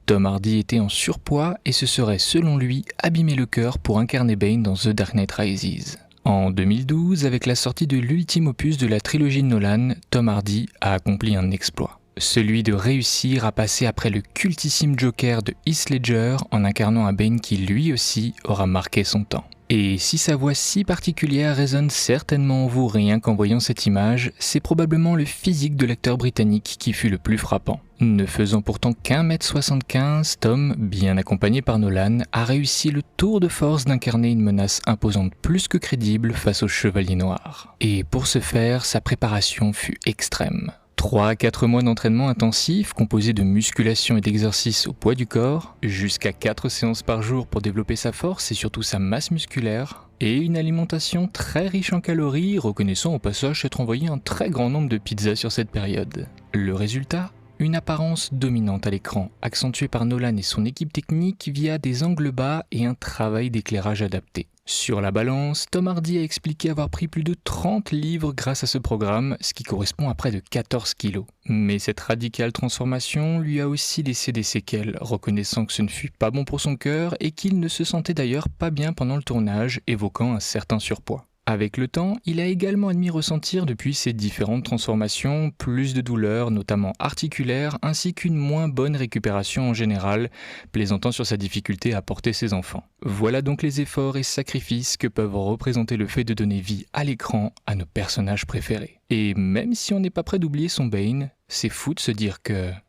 Tom Hardy était en surpoids et se serait, selon lui, abîmé le cœur pour incarner Bane dans The Dark Knight Rises. En 2012, avec la sortie de l'ultime opus de la trilogie de Nolan, Tom Hardy a accompli un exploit. Celui de réussir à passer après le cultissime Joker de Heath Ledger en incarnant un Bane qui lui aussi aura marqué son temps. Et si sa voix si particulière résonne certainement en vous rien qu'en voyant cette image, c'est probablement le physique de l'acteur britannique qui fut le plus frappant. Ne faisant pourtant qu'1m75, Tom, bien accompagné par Nolan, a réussi le tour de force d'incarner une menace imposante plus que crédible face au Chevalier Noir. Et pour ce faire, sa préparation fut extrême. 3 à 4 mois d'entraînement intensif composé de musculation et d'exercices au poids du corps, jusqu'à 4 séances par jour pour développer sa force et surtout sa masse musculaire, et une alimentation très riche en calories, reconnaissant au passage s'être envoyé un très grand nombre de pizzas sur cette période. Le résultat ? Une apparence dominante à l'écran, accentuée par Nolan et son équipe technique via des angles bas et un travail d'éclairage adapté. Sur la balance, Tom Hardy a expliqué avoir pris plus de 30 livres grâce à ce programme, ce qui correspond à près de 14 kilos. Mais cette radicale transformation lui a aussi laissé des séquelles, reconnaissant que ce ne fut pas bon pour son cœur et qu'il ne se sentait d'ailleurs pas bien pendant le tournage, évoquant un certain surpoids. Avec le temps, il a également admis ressentir depuis ces différentes transformations plus de douleurs, notamment articulaires, ainsi qu'une moins bonne récupération en général, plaisantant sur sa difficulté à porter ses enfants. Voilà donc les efforts et sacrifices que peuvent représenter le fait de donner vie à l'écran à nos personnages préférés. Et même si on n'est pas prêt d'oublier son Bane, c'est fou de se dire que